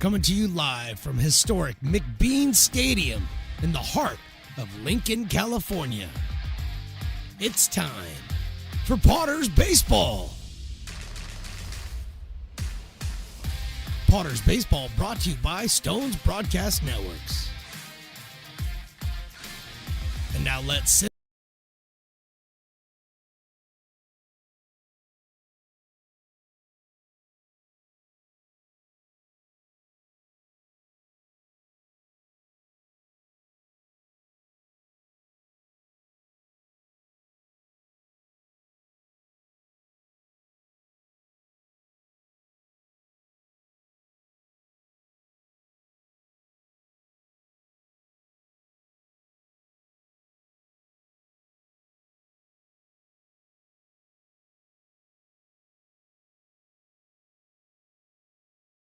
Coming to you live from historic McBean Stadium in the heart of Lincoln, California. It's time for Potters Baseball. Potters Baseball brought to you by Stones Broadcast Networks. And now let's sit.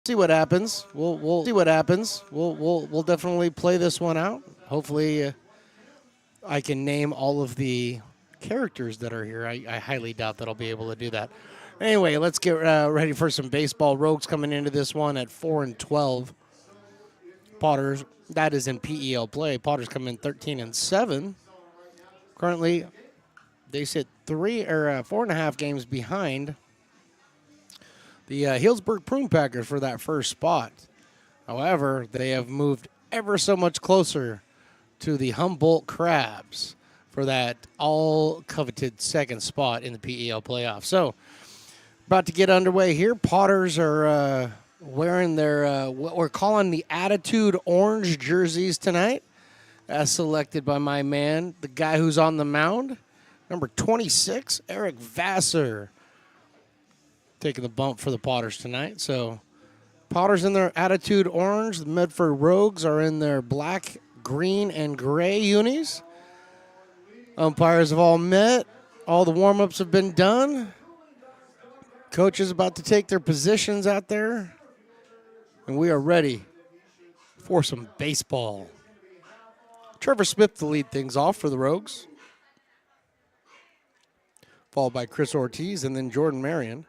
See what happens. We'll see what happens. We'll definitely play this one out. Hopefully, I can name all of the characters that are here. I highly doubt that I'll be able to do that. Anyway, let's get ready for some baseball. Rogues coming into this one at 4-12. Potters, that is in PEL play. Potters come in 13-7. Currently, they sit 4.5 games behind the Healdsburg Prune Packers for that first spot. However, they have moved ever so much closer to the Humboldt Crabs for that all-coveted second spot in the PEL playoffs. So, about to get underway here. Potters are wearing their, what we're calling the Attitude Orange jerseys tonight, as selected by my man, the guy who's on the mound, number 26, Eric Vassar, taking the bump for the Potters tonight. So Potters in their Attitude Orange. The Medford Rogues are in their black, green, and gray unis. Umpires have all met. All the warm-ups have been done. Coach is about to take their positions out there. And we are ready for some baseball. Trevor Smith to lead things off for the Rogues, followed by Chris Ortiz and then Jordan Marion.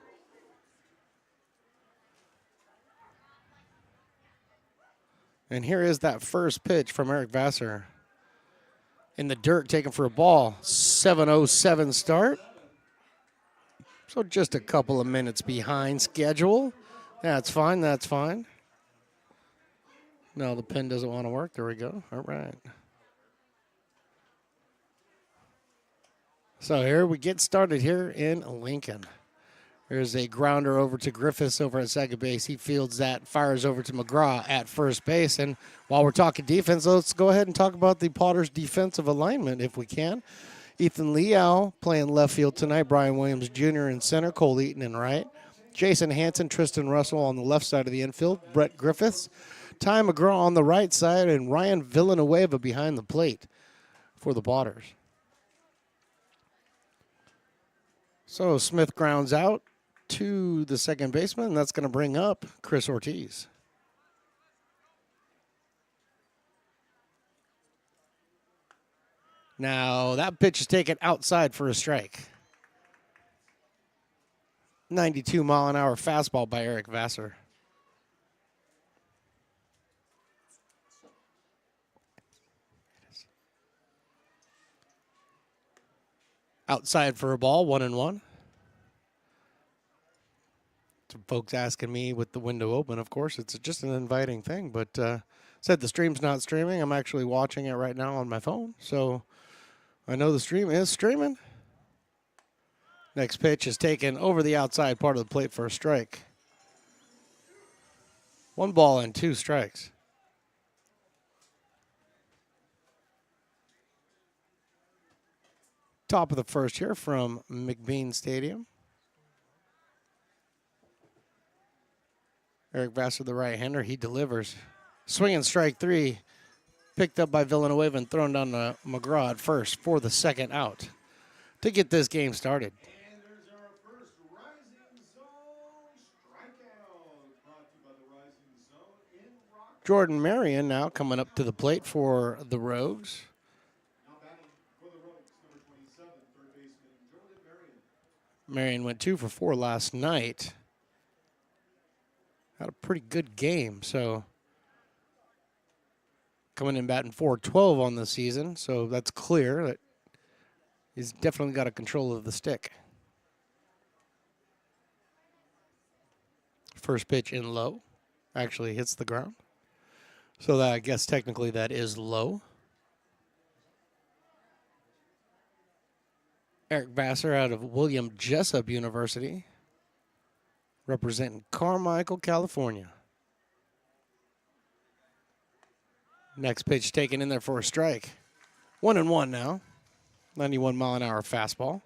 And here is that first pitch from Eric Vassar. In the dirt, taken for a ball. 7:07 start. So just a couple of minutes behind schedule. That's fine, that's fine. No, the pen doesn't want to work. There we go. All right. So here we get started here in Lincoln. There's a grounder over to Griffiths over at second base. He fields that, fires over to McGraw at first base. And while we're talking defense, let's go ahead and talk about the Potters' defensive alignment if we can. Ethan Leal playing left field tonight. Brian Williams Jr. in center. Cole Eaton in right. Jason Hanson, Tristan Russell on the left side of the infield. Brett Griffiths. Ty McGraw on the right side. And Ryan Villanueva behind the plate for the Potters. So Smith grounds out to the second baseman, and that's going to bring up Chris Ortiz. Now, that pitch is taken outside for a strike. 92-mile-an-hour fastball by Eric Vassar. Outside for a ball, 1-1. Folks asking me with the window open, of course, it's just an inviting thing, but said the stream's not streaming. I'm actually watching it right now on my phone, so I know the stream is streaming. Next pitch is taken over the outside part of the plate for a strike. 1 ball and 2 strikes. Top of the first here from McBean Stadium. Eric Vassar, the right-hander, he delivers. Swinging strike 3, picked up by Villanueva and thrown down to McGraw at first for the second out to get this game started. And there's our first Rising Zone strikeout, brought to you by the Rising Zone in Rock. Jordan Marion now coming up to the plate for the Rogues. Now batting for the Rogues, number 27, third baseman Jordan Marion. Marion went 2 for 4 last night. had a pretty good game. So coming in batting .412 on the season. So that's clear that he's definitely got a control of the stick. First pitch in low. Actually hits the ground. So that, I guess technically that is low. Eric Vassar out of William Jessup University, representing Carmichael, California. Next pitch taken in there for a strike. 1-1 now. 91-mile-an-hour fastball.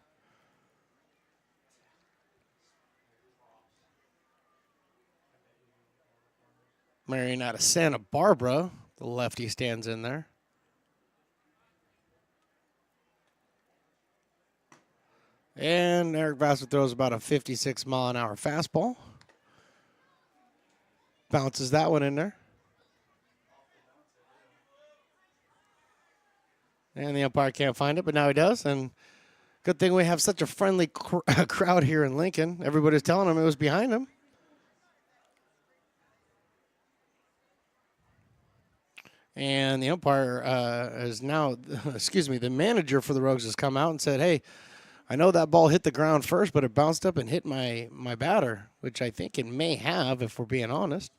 Marion out of Santa Barbara. The lefty stands in there. And Eric Vassar throws about a 56-mile-an-hour fastball. Bounces that one in there. And the umpire can't find it, but now he does. And good thing we have such a friendly crowd here in Lincoln. Everybody's telling him it was behind him. And the umpire is now, the manager for the Rogues has come out and said, hey, I know that ball hit the ground first, but it bounced up and hit my batter, which I think it may have, if we're being honest.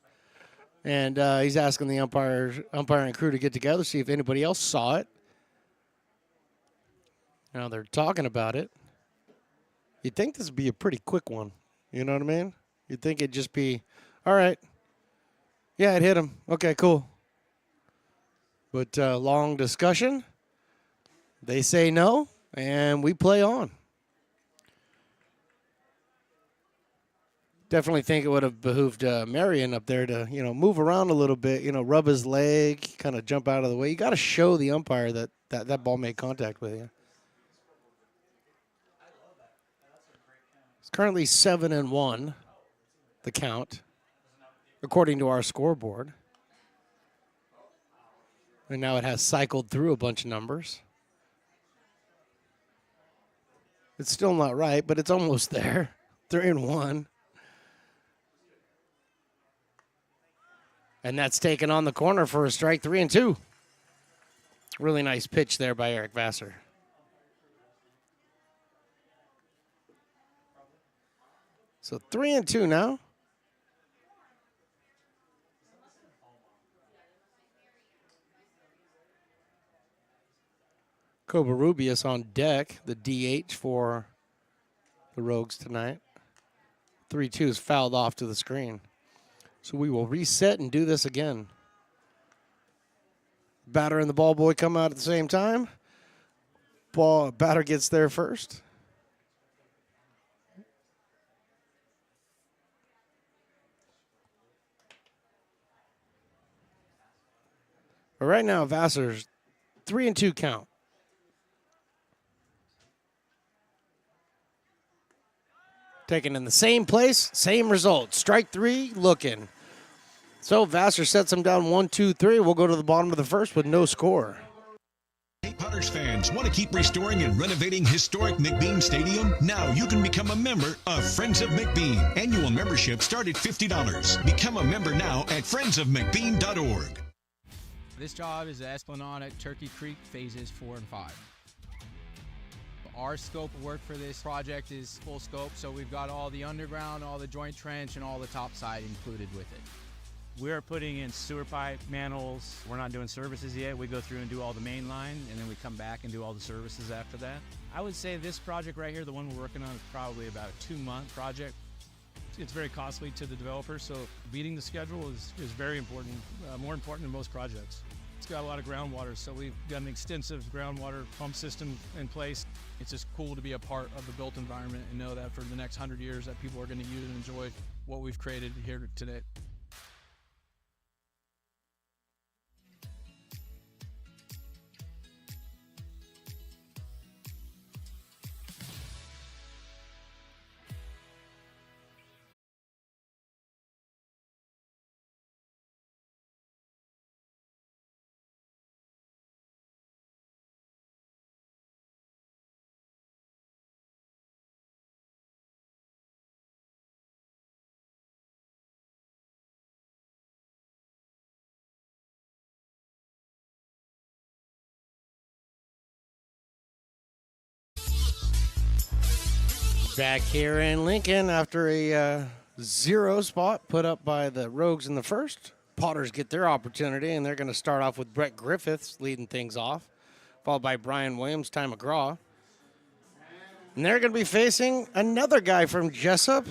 And he's asking the umpire and crew to get together, see if anybody else saw it. Now they're talking about it. You'd think this would be a pretty quick one. You know what I mean? You'd think it'd just be, all right. Yeah, it hit him. Okay, cool. But long discussion. They say no, and we play on. Definitely think it would have behooved Marion up there to, move around a little bit, rub his leg, kind of jump out of the way. You got to show the umpire that ball made contact with you. It's currently 7-1, the count, according to our scoreboard. And now it has cycled through a bunch of numbers. It's still not right, but it's almost there. 3-1. And that's taken on the corner for a strike, 3-2. Really nice pitch there by Eric Vassar. So 3-2 now. Covarrubias on deck, the DH for the Rogues tonight. 3-2 is fouled off to the screen. So we will reset and do this again. Batter and the ball boy come out at the same time. Batter gets there first. But right now, Vassar's 3-2 count. Taken in the same place, same result. Strike three, looking. So Vassar sets him down 1-2-3. We'll go to the bottom of the first with no score. Hey, Potters fans, want to keep restoring and renovating historic McBean Stadium? Now you can become a member of Friends of McBean. Annual membership start at $50. Become a member now at friendsofmcbean.org. This job is the Esplanade at Turkey Creek phases 4 and 5. Our scope of work for this project is full scope, so we've got all the underground, all the joint trench, and all the top side included with it. We're putting in sewer pipe, manholes. We're not doing services yet. We go through and do all the main line, and then we come back and do all the services after that. I would say this project right here, the one we're working on, is probably about a 2-month project. It's very costly to the developer, so beating the schedule is very important, more important than most projects. It's got a lot of groundwater, so we've got an extensive groundwater pump system in place. It's just cool to be a part of the built environment and know that for the next 100 years that people are going to use and enjoy what we've created here today. Back here in Lincoln after a 0 spot put up by the Rogues in the first. Potters get their opportunity, and they're going to start off with Brett Griffiths leading things off, followed by Brian Williams, Ty McGraw. And they're going to be facing another guy from Jessup,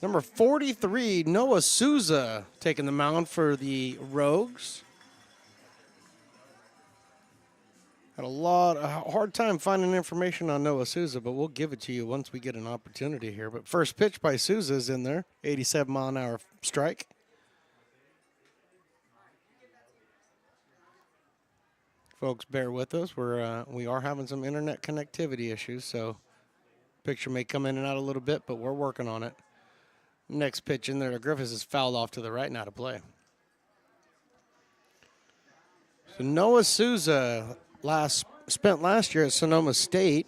number 43, Noah Souza, taking the mound for the Rogues. Had a hard time finding information on Noah Souza, but we'll give it to you once we get an opportunity here. But first pitch by Souza is in there, 87-mile-an-hour strike. Folks, bear with us. We are having some internet connectivity issues, so picture may come in and out a little bit, but we're working on it. Next pitch in there, Griffiths is fouled off to the right, not a play. So Noah Souza spent last year at Sonoma State,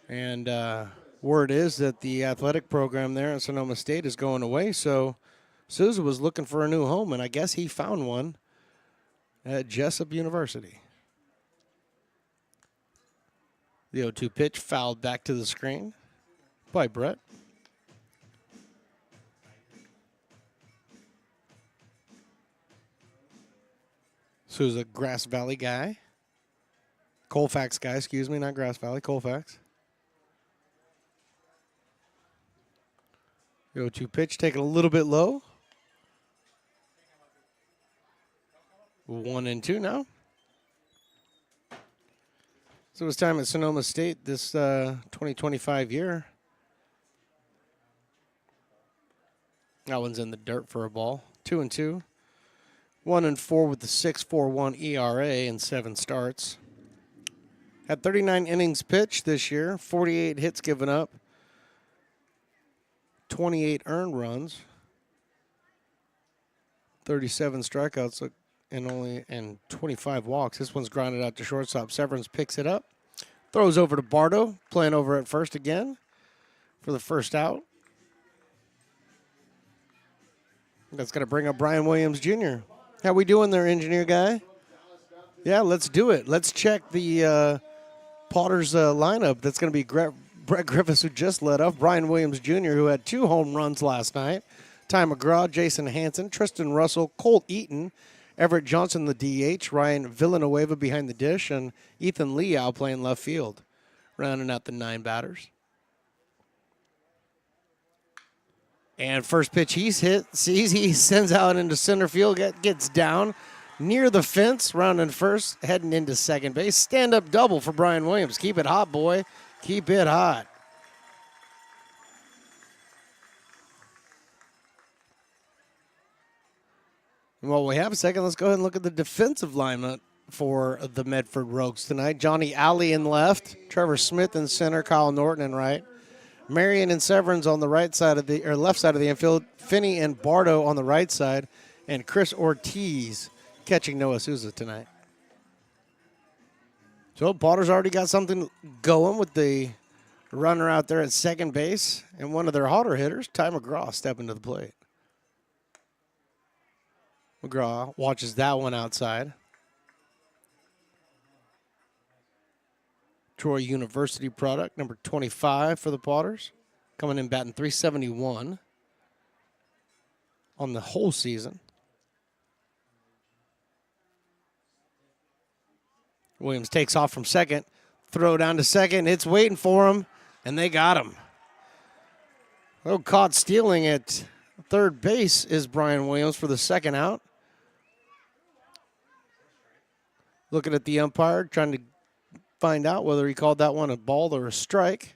and word is that the athletic program there at Sonoma State is going away, so Souza was looking for a new home, and I guess he found one at Jessup University. The 0-2 pitch fouled back to the screen by Brett. Souza, Grass Valley guy. Colfax guy, excuse me, not Grass Valley, Colfax. The 0-2 pitch taken a little bit low. 1-2 now. So it's time at Sonoma State this 2025 year. That one's in the dirt for a ball. 2-2. 1-4 with the 6.41 ERA and 7 starts. Had 39 innings pitched this year, 48 hits given up, 28 earned runs, 37 strikeouts, and 25 walks. This one's grounded out to shortstop. Severance picks it up, throws over to Bardo, playing over at first again for the first out. That's going to bring up Brian Williams Jr. How we doing there, engineer guy? Yeah, let's do it. Let's check the Potters lineup. That's going to be Brett Griffiths, who just led off, Brian Williams Jr., who had 2 home runs last night, Ty McGraw, Jason Hanson, Tristan Russell, Colt Eaton, Everett Johnson, the DH, Ryan Villanueva behind the dish, and Ethan Liao playing left field, rounding out the 9 batters. And first pitch he's hit, sees he sends out into center field, gets down near the fence, rounding first, heading into second base. Stand-up double for Brian Williams. Keep it hot, boy. Keep it hot. Well, we have a second. Let's go ahead and look at the defensive lineup for the Medford Rogues tonight. Johnny Alley in left, Trevor Smith in center, Kyle Norton in right. Marion and Severance on the left side of the infield. Finney and Bardo on the right side, and Chris Ortiz catching Noah Souza tonight. So Potter's already got something going with the runner out there at second base, and one of their hotter hitters, Ty McGraw, stepping to the plate. McGraw watches that one outside. Troy University product, number 25 for the Potters. Coming in batting .371 on the whole season. Williams takes off from second. Throw down to second. It's waiting for him, and they got him. Oh, caught stealing at third base is Brian Williams for the second out. Looking at the umpire, trying to find out whether he called that one a ball or a strike.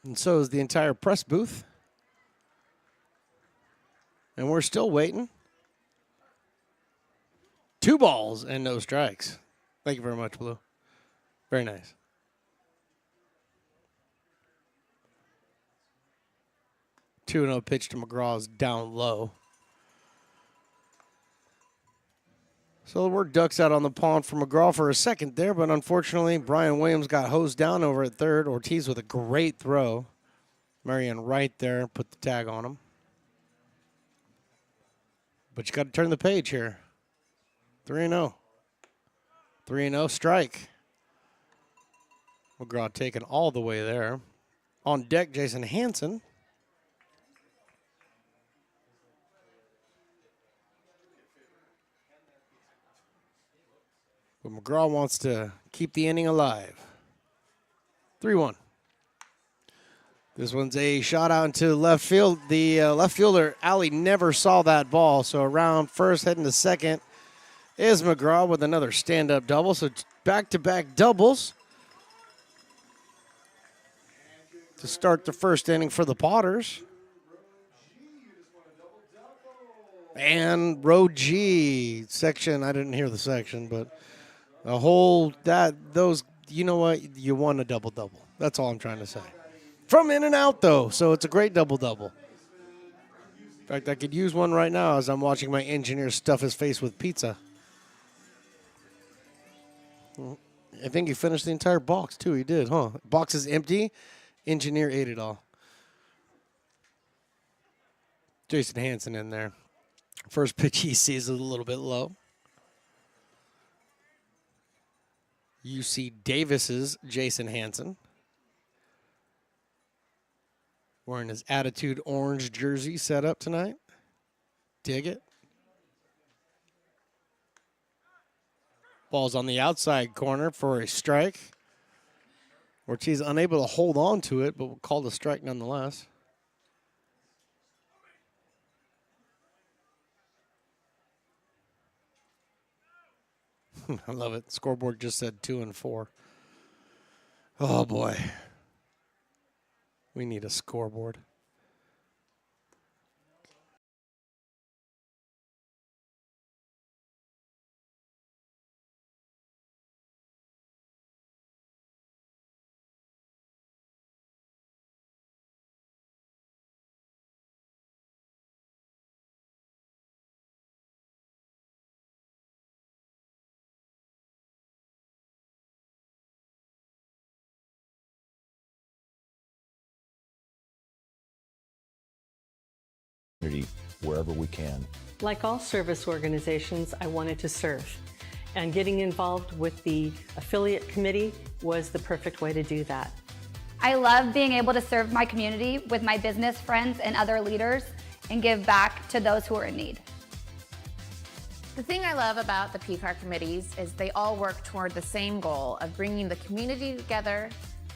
And so is the entire press booth. And we're still waiting. 2 balls and no strikes. Thank you very much, Blue. Very nice. Two 2-0 pitch to McGraw is down low. So the word ducks out on the pond for McGraw for a second there, but unfortunately Brian Williams got hosed down over at third. Ortiz with a great throw. Marion right there, put the tag on him. But you got to turn the page here. 3-0. 3-0 strike. McGraw taken all the way there. On deck, Jason Hansen. But McGraw wants to keep the inning alive. 3-1. This one's a shot out into left field. The left fielder, Alley, never saw that ball. So around first, heading to second is McGraw with another stand-up double. So back-to-back doubles to start the first inning for the Potters. And row G section, I didn't hear the section, but a whole, you know what? You won a double-double. That's all I'm trying to say. From in and out, though, so it's a great double-double. In fact, I could use one right now as I'm watching my engineer stuff his face with pizza. I think he finished the entire box, too. He did, huh? Box is empty. Engineer ate it all. Jason Hansen in there. First pitch he sees is a little bit low. UC Davis's Jason Hansen. Wearing his Attitude orange jersey set up tonight. Dig it. Ball's on the outside corner for a strike. Ortiz unable to hold on to it, but will call the strike nonetheless. I love it. Scoreboard just said 2 and 4. Oh, boy. We need a scoreboard. Wherever we can. Like all service organizations, I wanted to serve. And getting involved with the affiliate committee was the perfect way to do that. I love being able to serve my community with my business friends and other leaders and give back to those who are in need. The thing I love about the PCAR committees is they all work toward the same goal of bringing the community together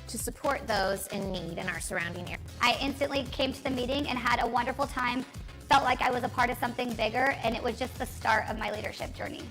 to support those in need in our surrounding area. I instantly came to the meeting and had a wonderful time, felt like I was a part of something bigger, and it was just the start of my leadership journey.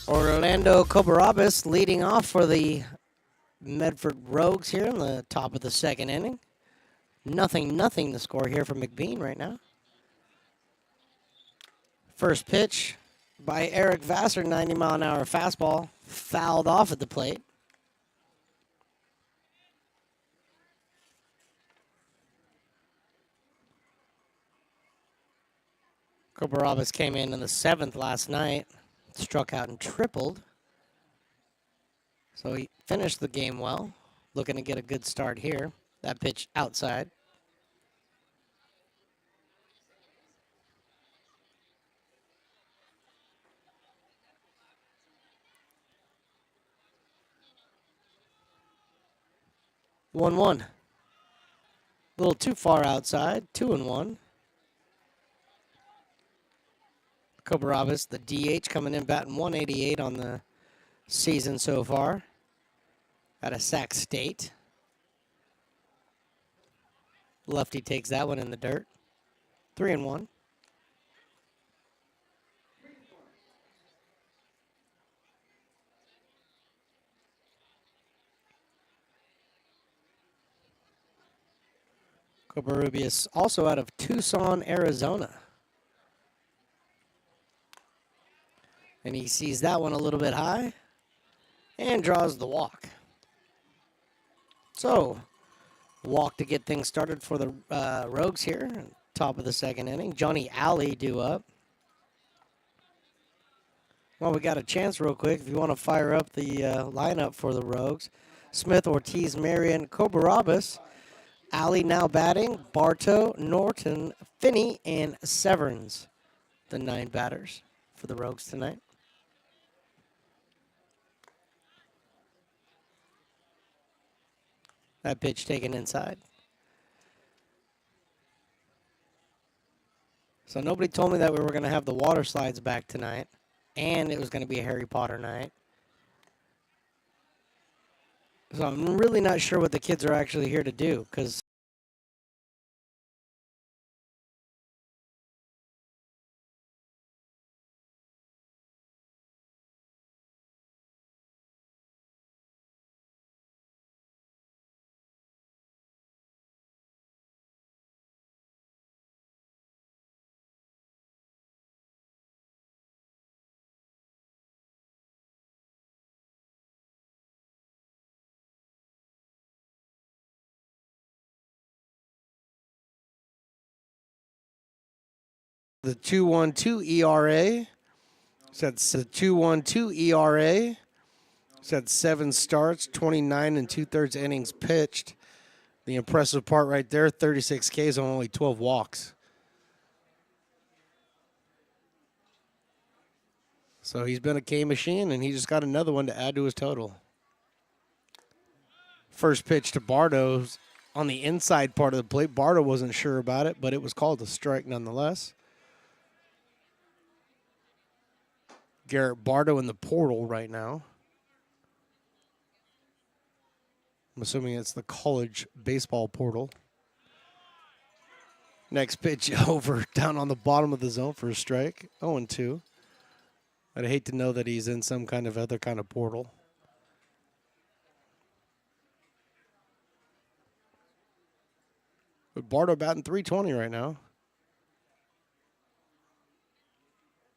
Orlando Cobarabas leading off for the Medford Rogues here in the top of the second inning. 0-0 the score here for McBean right now. First pitch by Eric Vassar, 90-mile-an-hour fastball, fouled off at the plate. Cobarabas came in the 7th last night. Struck out and tripled. So he finished the game well. Looking to get a good start here. That pitch outside. One. A little too far outside. 2-1. Cobarabas, the DH, coming in batting 188 on the season so far out of Sac State. Lefty takes that one in the dirt. 3-1. Covarrubias also out of Tucson, Arizona. And he sees that one a little bit high and draws the walk. So, walk to get things started for the Rogues here. Top of the second inning. Johnny Alley due up. Well, we got a chance real quick if you want to fire up the lineup for the Rogues. Smith, Ortiz, Marion, Covarrubias. Alley now batting. Bartow, Norton, Finney, and Severns. The 9 batters for the Rogues tonight. That pitch taken inside. So nobody told me that we were going to have the water slides back tonight, and it was going to be a Harry Potter night. So I'm really not sure what the kids are actually here to do, because the 2.12 ERA. That's the 2.12 ERA. It's had 7 starts, 29 and 2/3 innings pitched. The impressive part right there, 36 Ks on only 12 walks. So he's been a K machine, and he just got another one to add to his total. First pitch to Bartow's on the inside part of the plate. Bartow wasn't sure about it, but it was called a strike nonetheless. Garrett Bartow in the portal right now. I'm assuming it's the college baseball portal. Next pitch over down on the bottom of the zone for a strike. 0-2. I'd hate to know that he's in some kind of other kind of portal. But Bartow batting .320 right now.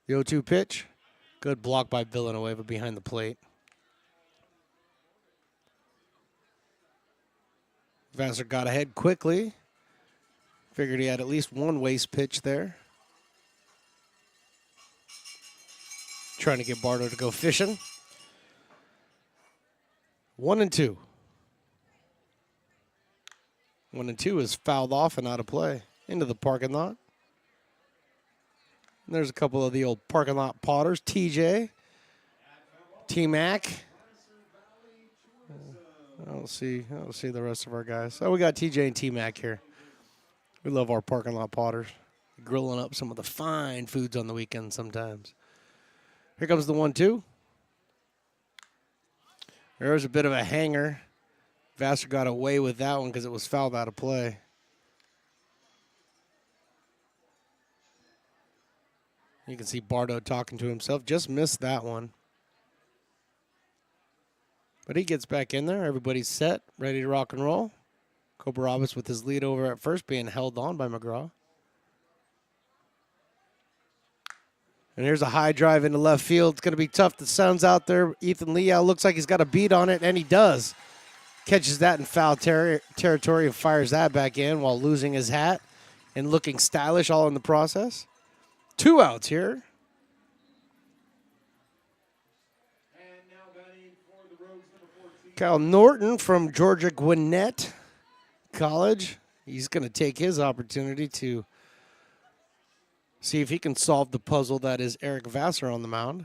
The 0-2 pitch. Good block by Villanueva behind the plate. Vassar got ahead quickly. Figured he had at least one waste pitch there. Trying to get Bartow to go fishing. 1-2. 1-2 is fouled off and out of play. Into the parking lot. And there's a couple of the old parking lot potters. TJ. T-Mac. I don't see the rest of our guys. Oh, we got TJ and T-Mac here. We love our parking lot potters. Grilling up some of the fine foods on the weekend sometimes. Here comes the 1-2. There's a bit of a hanger. Vassar got away with that one because it was fouled out of play. You can see Bartow talking to himself. Just missed that one. But he gets back in there. Everybody's set, ready to rock and roll. Covarrubias with his lead over at first being held on by McGraw. And here's a high drive into left field. It's going to be tough. The sun's out there. Ethan Leal looks like he's got a beat on it, and he does. Catches that in foul territory and fires that back in while losing his hat and looking stylish all in the process. 2 outs here. Kyle Norton from Georgia Gwinnett College. He's going to take his opportunity to see if he can solve the puzzle that is Eric Vassar on the mound.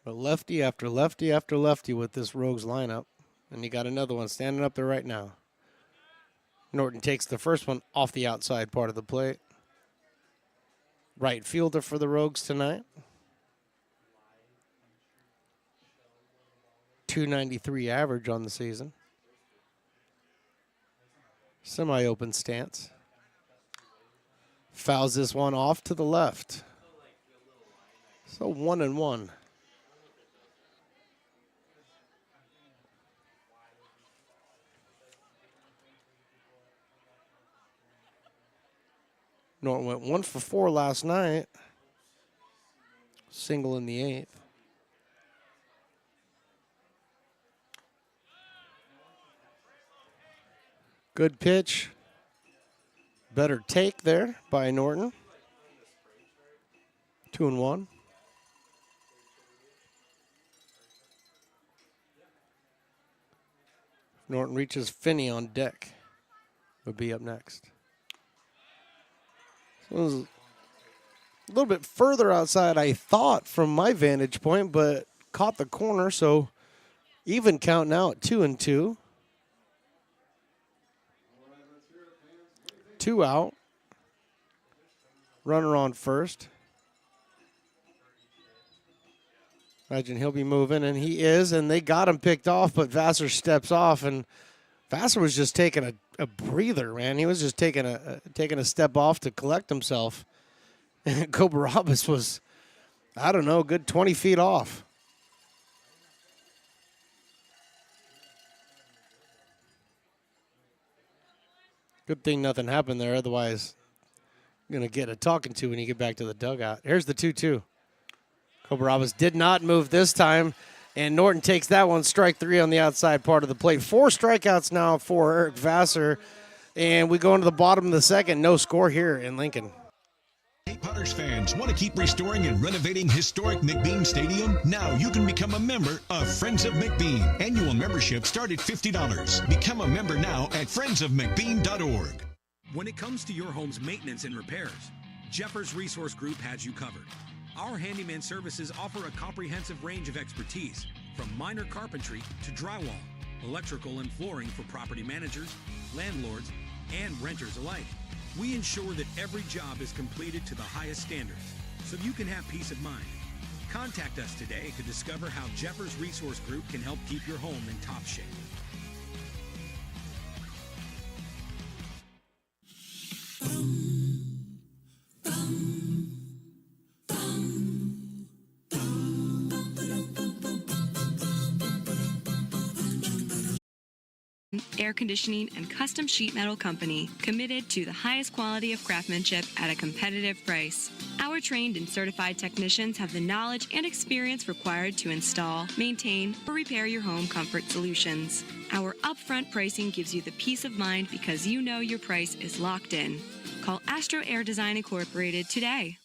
But lefty after lefty after lefty with this Rogues lineup. And you got another one standing up there right now. Norton takes the first one off the outside part of the plate. Right fielder for the Rogues tonight. .293 average on the season. Semi-open stance. Fouls this one off to the left. So 1-1. Norton went 1 for 4 last night. Single in the 8th. Good pitch. Better take there by Norton. 2-1. Norton reaches Finney on deck. Would be up next. So it was a little bit further outside, I thought, from my vantage point, but caught the corner, so even count now at 2-2. 2 out. Runner on first. Imagine he'll be moving, and he is, and they got him picked off, but Vassar steps off, and Vassar was just taking a breather, man. He was just taking a step off to collect himself. And Kobarabas was, I don't know, a good 20 feet off. Good thing nothing happened there, otherwise going to get a talking to when you get back to the dugout. Here's the 2-2. Kobarabas did not move this time, and Norton takes that one, strike 3 on the outside part of the plate. 4 strikeouts now for Eric Vassar, and we go into the bottom of the second. No score here in Lincoln. Hey, Potters fans, want to keep restoring and renovating historic McBean Stadium? Now you can become a member of Friends of McBean. Annual membership start at $50. Become a member now at friendsofmcbean.org. When it comes to your home's maintenance and repairs, Jeffers Resource Group has you covered. Our handyman services offer a comprehensive range of expertise, from minor carpentry to drywall, electrical and flooring for property managers, landlords, and renters alike. We ensure that every job is completed to the highest standards, so you can have peace of mind. Contact us today to discover how Jeffers Resource Group can help keep your home in top shape. Air conditioning and custom sheet metal company, committed to the highest quality of craftsmanship at a competitive price. Our trained and certified technicians have the knowledge and experience required to install, maintain, or repair your home comfort solutions. Our upfront pricing gives you the peace of mind because you know your price is locked in. Call Astro Air Design Incorporated today.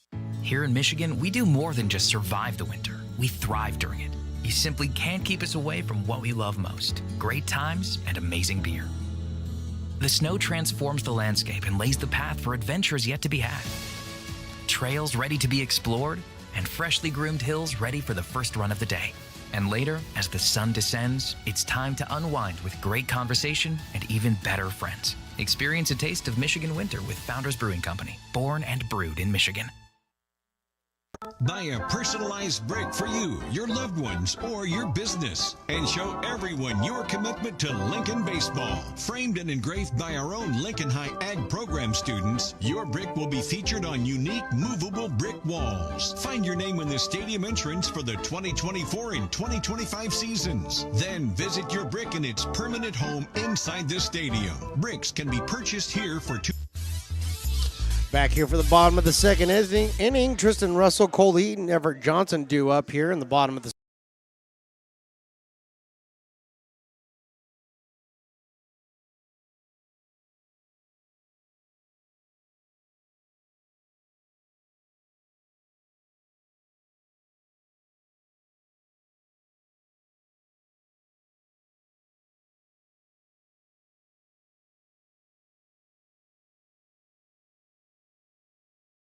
Here in Michigan, we do more than just survive the winter. We thrive during it. You simply can't keep us away from what we love most: great times and amazing beer. The snow transforms the landscape and lays the path for adventures yet to be had. Trails ready to be explored, and freshly groomed hills ready for the first run of the day. And later, as the sun descends, it's time to unwind with great conversation and even better friends. Experience a taste of Michigan winter with Founders Brewing Company, born and brewed in Michigan. Buy a personalized brick for you, your loved ones, or your business, and show everyone your commitment to Lincoln baseball. Framed and engraved by our own Lincoln High Ag program students, your brick will be featured on unique movable brick walls. Find your name in the stadium entrance for the 2024 and 2025 seasons. Then visit your brick in its permanent home inside the stadium. Bricks can be purchased here for $2. Back here for the bottom of the second inning. Tristan Russell, Cole Eaton, Everett Johnson due up here in the bottom of the